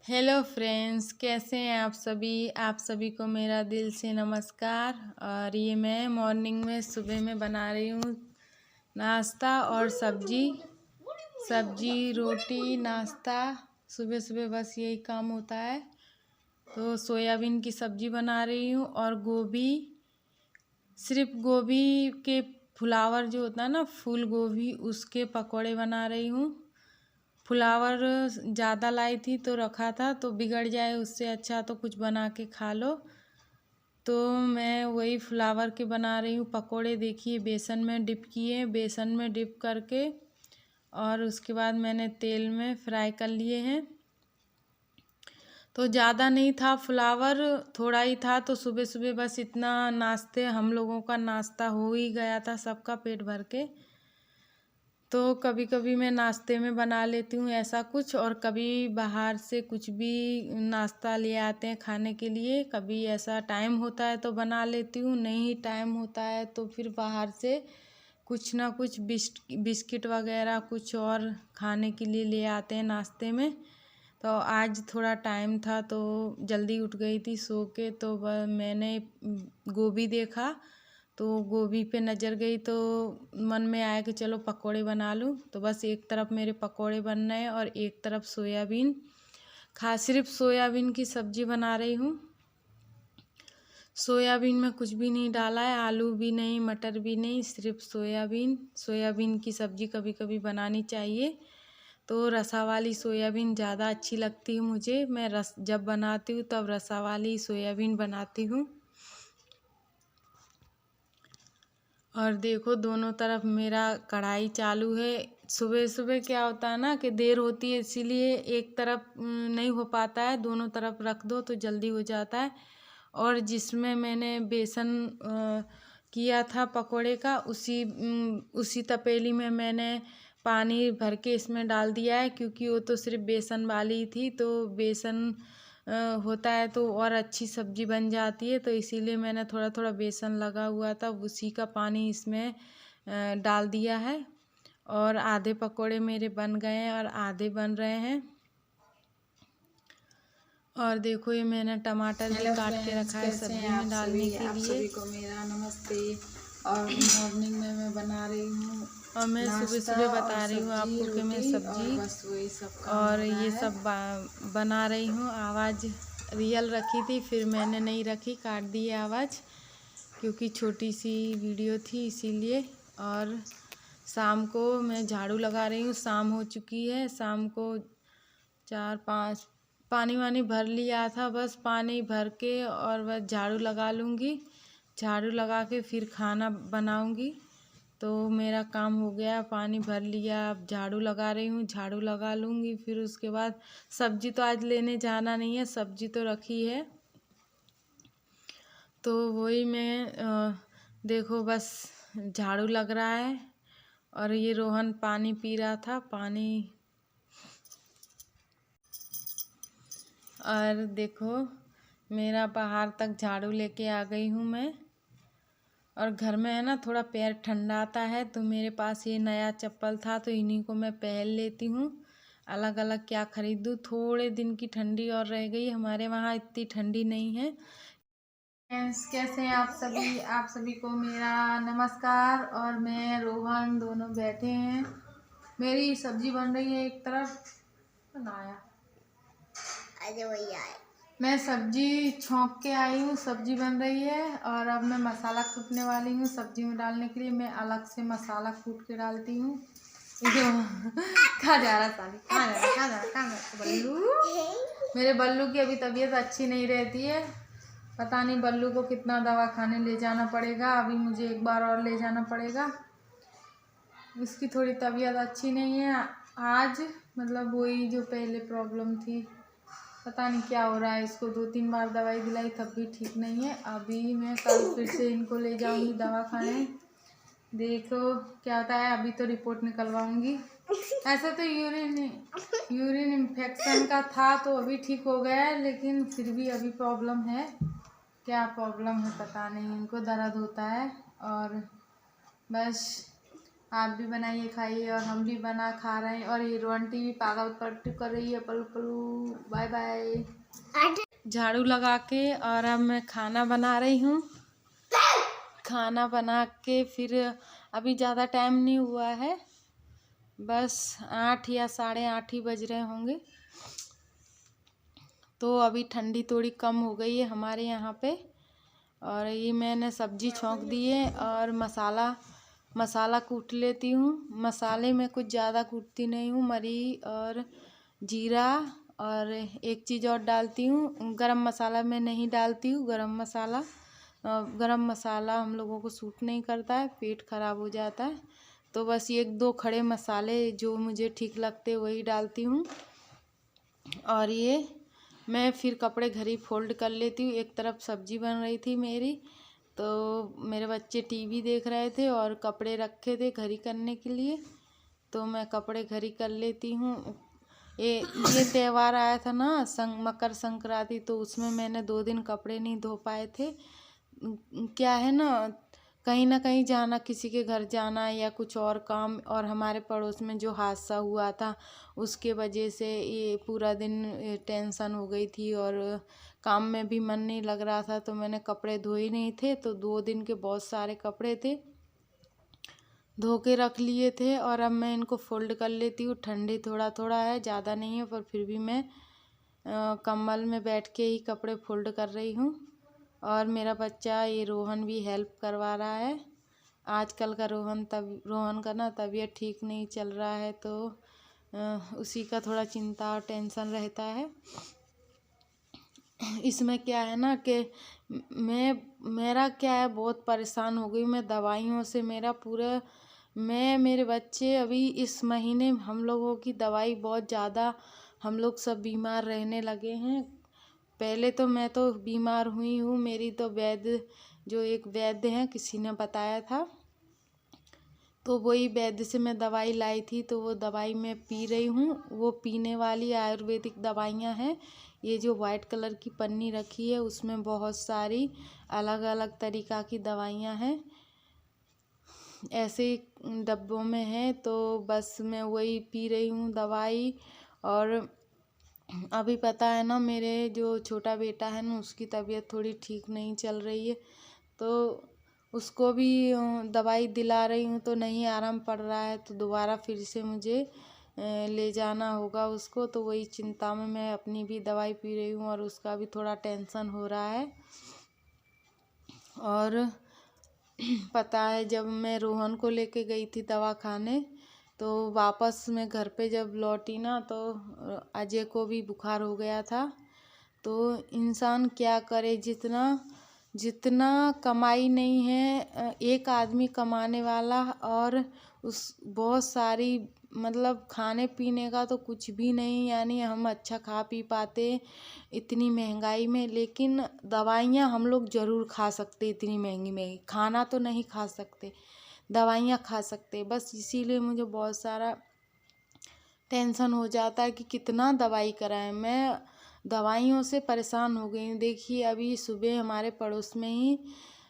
Hello friends, कैसे हैं आप सभी को मेरा दिल से नमस्कार। और ये मैं मॉर्निंग में सुबह में बना रही हूँ नाश्ता और सब्जी रोटी नाश्ता। सुबह सुबह बस यही काम होता है। तो सोयाबीन की सब्जी बना रही हूँ और सिर्फ गोभी के फ्लावर जो होता है ना, फूल गोभी, उसके पकौड़े बना रही हूँ। फ्लावर ज़्यादा लाई थी तो रखा था, तो बिगड़ जाए उससे अच्छा तो कुछ बना के खा लो। तो मैं वही फ्लावर के बना रही हूँ पकोड़े। देखिए, बेसन में डिप किए, बेसन में डिप करके और उसके बाद मैंने तेल में फ्राई कर लिए हैं। तो ज़्यादा नहीं था फ्लावर, थोड़ा ही था। तो सुबह सुबह बस इतना नाश्ते, हम लोगों का नाश्ता हो ही गया था सबका पेट भर के। तो कभी कभी मैं नाश्ते में बना लेती हूँ ऐसा कुछ, और कभी बाहर से कुछ भी नाश्ता ले आते हैं खाने के लिए। कभी ऐसा टाइम होता है तो बना लेती हूँ, नहीं टाइम होता है तो फिर बाहर से कुछ ना कुछ बिस्किट वगैरह कुछ और खाने के लिए ले आते हैं नाश्ते में। तो आज थोड़ा टाइम था तो जल्दी उठ गई थी सो के, तो मैंने गोभी देखा तो गोभी पे नज़र गई, तो मन में आया कि चलो पकोड़े बना लूँ। तो बस एक तरफ मेरे पकोड़े बन रहे हैं और एक तरफ सिर्फ सोयाबीन की सब्ज़ी बना रही हूँ। सोयाबीन में कुछ भी नहीं डाला है, आलू भी नहीं, मटर भी नहीं, सिर्फ सोयाबीन की सब्ज़ी कभी कभी बनानी चाहिए। तो रसा वाली सोयाबीन ज़्यादा अच्छी लगती है मुझे। मैं जब बनाती हूँ तब रसा वाली सोयाबीन बनाती हूँ। और देखो, दोनों तरफ मेरा कढ़ाई चालू है। सुबह सुबह क्या होता है ना कि देर होती है, इसीलिए एक तरफ नहीं हो पाता है। दोनों तरफ रख दो तो जल्दी हो जाता है। और जिसमें मैंने बेसन किया था पकोड़े का, उसी तपेली में मैंने पानी भर के इसमें डाल दिया है, क्योंकि वो तो सिर्फ बेसन वाली थी। तो बेसन होता है तो और अच्छी सब्ज़ी बन जाती है। तो इसीलिए मैंने थोड़ा थोड़ा बेसन लगा हुआ था, उसी का पानी इसमें डाल दिया है। और आधे पकोड़े मेरे बन गए हैं और आधे बन रहे हैं। और देखो, ये मैंने टमाटर भी काट के रखा है सब्जी में डालने के लिए। आप सभी को मेरा नमस्ते। और मॉर्निंग में मैं बना रही हूँ और मैं सुबह सुबह बता रही हूँ आपको कि मैं सब्जी बस वही सब और ये सब बना रही हूँ। आवाज़ रियल रखी थी, फिर मैंने नहीं रखी, काट दी आवाज़, क्योंकि छोटी सी वीडियो थी इसीलिए। और शाम को मैं झाड़ू लगा रही हूँ, शाम हो चुकी है। शाम को 4-5 पानी वानी भर लिया था, बस पानी भर के और बस झाड़ू लगा लूँगी। झाड़ू लगा के फिर खाना बनाऊँगी। तो मेरा काम हो गया, पानी भर लिया, अब झाड़ू लगा रही हूँ, झाड़ू लगा लूँगी। फिर उसके बाद सब्जी तो आज लेने जाना नहीं है, सब्जी तो रखी है। तो वही मैं देखो, बस झाड़ू लग रहा है। और ये रोहन पानी पी रहा था, पानी। और देखो, मेरा बाहर तक झाड़ू लेके आ गई हूँ मैं। और घर में है ना, थोड़ा पैर ठंडा आता है, तो मेरे पास ये नया चप्पल था तो इन्हीं को मैं पहन लेती हूँ। अलग अलग क्या खरीदूँ, थोड़े दिन की ठंडी और रह गई, हमारे वहाँ इतनी ठंडी नहीं है। फ्रेंड्स, कैसे हैं आप सभी को मेरा नमस्कार। और मैं रोहन दोनों बैठे हैं। मेरी सब्जी बन रही है, एक तरफ बनाया, अरे भैया मैं सब्जी छोंक के आई हूँ, सब्जी बन रही है। और अब मैं मसाला कूटने वाली हूँ सब्जी में डालने के लिए। मैं अलग से मसाला कूट के डालती हूँ। कहाँ जा रहा साली, कहाँ जा रहा बल्लू। मेरे बल्लू की अभी तबीयत अच्छी नहीं रहती है, पता नहीं बल्लू को कितना दवा खाने ले जाना पड़ेगा। अभी मुझे एक बार और ले जाना पड़ेगा। उसकी थोड़ी तबीयत अच्छी नहीं है आज, मतलब वही जो पहले प्रॉब्लम थी, पता नहीं क्या हो रहा है इसको। 2-3 बार दवाई दिलाई तब भी ठीक नहीं है। अभी मैं कल फिर से इनको ले जाऊंगी दवा खाने, देखो क्या होता है। अभी तो रिपोर्ट निकलवाऊंगी। ऐसा तो यूरिन इन्फेक्शन का था तो अभी ठीक हो गया है, लेकिन फिर भी अभी प्रॉब्लम है। क्या प्रॉब्लम है पता नहीं, इनको दर्द होता है। और बस आप भी बनाइए, खाइए, और हम भी बना खा रहे हैं। और हीरो आंटी भी पागल पलटी कर रही है, पलू पलू। Bye bye. झाड़ू लगा के और अब मैं खाना बना रही हूँ। खाना बना के फिर अभी ज़्यादा टाइम नहीं हुआ है, बस 8 या 8:30 ही बज रहे होंगे। तो अभी ठंडी थोड़ी कम हो गई है हमारे यहाँ पे। और ये मैंने सब्जी छौंक दी है और मसाला कूट लेती हूँ। मसाले में कुछ ज़्यादा कूटती नहीं हूँ, मरी और जीरा, और एक चीज़ और डालती हूँ, गरम मसाला मैं नहीं डालती हूँ। गरम मसाला हम लोगों को सूट नहीं करता है, पेट खराब हो जाता है। तो बस 1-2 खड़े मसाले जो मुझे ठीक लगते वही डालती हूँ। और ये मैं फिर कपड़े घर ही फोल्ड कर लेती हूँ। एक तरफ सब्जी बन रही थी मेरी, तो मेरे बच्चे टीवी देख रहे थे और कपड़े रखे थे घड़ी करने के लिए, तो मैं कपड़े घड़ी कर लेती हूँ। ये त्यौहार आया था ना, मकर संक्रांति, तो उसमें मैंने 2 दिन कपड़े नहीं धो पाए थे। क्या है ना कहीं जाना, किसी के घर जाना या कुछ और काम, और हमारे पड़ोस में जो हादसा हुआ था उसके वजह से ये पूरा दिन टेंशन हो गई थी और काम में भी मन नहीं लग रहा था, तो मैंने कपड़े धोए नहीं थे। तो 2 दिन के बहुत सारे कपड़े थे, धो के रख लिए थे। और अब मैं इनको फोल्ड कर लेती हूँ। ठंडी थोड़ा थोड़ा है, ज़्यादा नहीं है, पर फिर भी मैं कंबल में बैठ के ही कपड़े फोल्ड कर रही हूँ। और मेरा बच्चा ये रोहन भी हेल्प करवा रहा है। आजकल का रोहन का ना तबीयत ठीक नहीं चल रहा है, तो उसी का थोड़ा चिंता और टेंशन रहता है। इसमें क्या है ना कि मेरा क्या है, बहुत परेशान हो गई मैं दवाइयों से। मेरे बच्चे अभी इस महीने हम लोगों की दवाई बहुत ज़्यादा, हम लोग सब बीमार रहने लगे हैं। पहले तो मैं तो बीमार हुई हूँ, मेरी तो एक वैद्य हैं, किसी ने बताया था, तो वही वैद्य से मैं दवाई लाई थी, तो वो दवाई मैं पी रही हूँ। वो पीने वाली आयुर्वेदिक दवाइयाँ हैं। ये जो वाइट कलर की पन्नी रखी है उसमें बहुत सारी अलग अलग तरीक़ा की दवाइयाँ हैं, ऐसे डब्बों में है, तो बस मैं वही पी रही हूँ दवाई। और अभी पता है ना, मेरे जो छोटा बेटा है ना, उसकी तबीयत थोड़ी ठीक नहीं चल रही है, तो उसको भी दवाई दिला रही हूँ, तो नहीं आराम पड़ रहा है, तो दोबारा फिर से मुझे ले जाना होगा उसको। तो वही चिंता में मैं अपनी भी दवाई पी रही हूँ और उसका भी थोड़ा टेंशन हो रहा है। और पता है, जब मैं रोहन को लेके गई थी दवाखाने, तो वापस मैं घर पे जब लौटी ना, तो अजय को भी बुखार हो गया था। तो इंसान क्या करे, जितना कमाई नहीं है एक आदमी कमाने वाला, और उस बहुत सारी मतलब खाने पीने का तो कुछ भी नहीं, यानी हम अच्छा खा पी पाते इतनी महंगाई में, लेकिन दवाइयाँ हम लोग ज़रूर खा सकते। इतनी महंगी महंगी खाना तो नहीं खा सकते, दवाइयाँ खा सकते। बस इसीलिए मुझे बहुत सारा टेंशन हो जाता है कि कितना दवाई कराएं। मैं दवाइयों से परेशान हो गई हूँ। देखिए, अभी सुबह हमारे पड़ोस में ही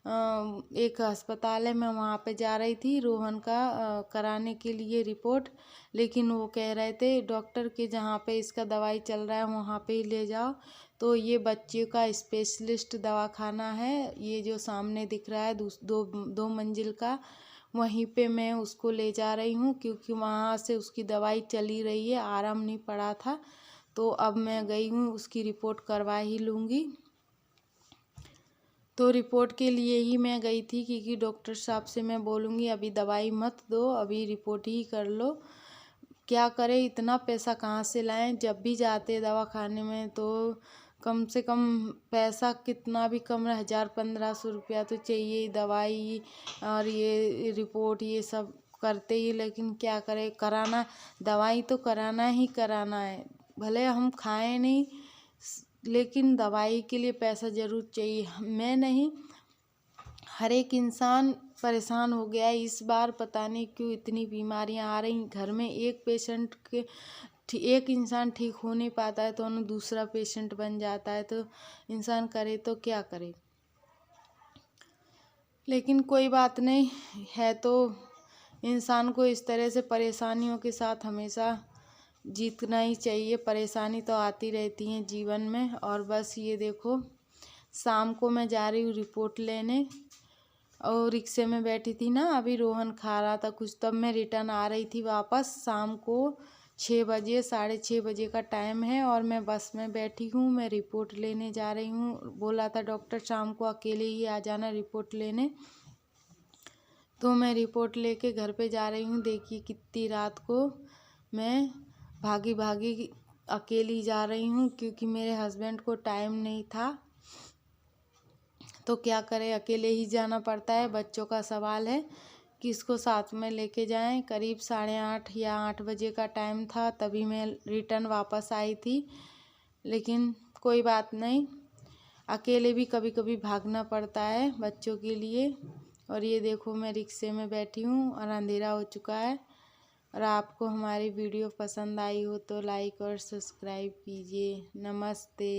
एक अस्पताल है, मैं वहाँ पे जा रही थी रोहन का कराने के लिए रिपोर्ट, लेकिन वो कह रहे थे डॉक्टर के जहाँ पे इसका दवाई चल रहा है वहाँ पे ही ले जाओ। तो ये बच्चे का स्पेशलिस्ट दवाखाना है, ये जो सामने दिख रहा है दो मंजिल का, वहीं पे मैं उसको ले जा रही हूँ, क्योंकि वहाँ से उसकी दवाई चली रही है, आराम नहीं पड़ा था। तो अब मैं गई हूँ, उसकी रिपोर्ट करवा ही लूँगी। तो रिपोर्ट के लिए ही मैं गई थी, क्योंकि डॉक्टर साहब से मैं बोलूँगी अभी दवाई मत दो, अभी रिपोर्ट ही कर लो। क्या करें, इतना पैसा कहाँ से लाएं। जब भी जाते दवाखाने में तो कम से कम पैसा कितना भी कम, 1000-1500 रुपया तो चाहिए दवाई और ये रिपोर्ट ये सब करते ही। लेकिन क्या करें, कराना, दवाई तो कराना ही कराना है, भले हम खाएं नहीं, लेकिन दवाई के लिए पैसा ज़रूर चाहिए। मैं नहीं, हर एक इंसान परेशान हो गया है इस बार। पता नहीं क्यों इतनी बीमारियां आ रही घर में। एक इंसान ठीक हो नहीं पाता है तो दूसरा पेशेंट बन जाता है, तो इंसान करे तो क्या करे। लेकिन कोई बात नहीं है, तो इंसान को इस तरह से परेशानियों के साथ हमेशा जीतना ही चाहिए। परेशानी तो आती रहती हैं जीवन में। और बस ये देखो, शाम को मैं जा रही हूँ रिपोर्ट लेने, और रिक्शे में बैठी थी ना, अभी रोहन खा रहा था कुछ, तब मैं रिटर्न आ रही थी वापस। शाम को 6 बजे, 6:30 बजे का टाइम है और मैं बस में बैठी हूँ। मैं रिपोर्ट लेने जा रही हूँ। बोला था डॉक्टर शाम को अकेले ही आ जाना रिपोर्ट लेने, तो मैं रिपोर्ट लेके घर पे जा रही हूँ। देखिए कितनी रात को मैं भागी भागी अकेली जा रही हूँ, क्योंकि मेरे हस्बैंड को टाइम नहीं था, तो क्या करें, अकेले ही जाना पड़ता है। बच्चों का सवाल है, किसको साथ में लेके जाएं। करीब 8:30 या 8 बजे का टाइम था, तभी मैं रिटर्न वापस आई थी। लेकिन कोई बात नहीं, अकेले भी कभी कभी भागना पड़ता है बच्चों के लिए। और ये देखो, मैं रिक्शे में बैठी हूँ और अंधेरा हो चुका है। और आपको हमारी वीडियो पसंद आई हो तो लाइक और सब्सक्राइब कीजिए। नमस्ते।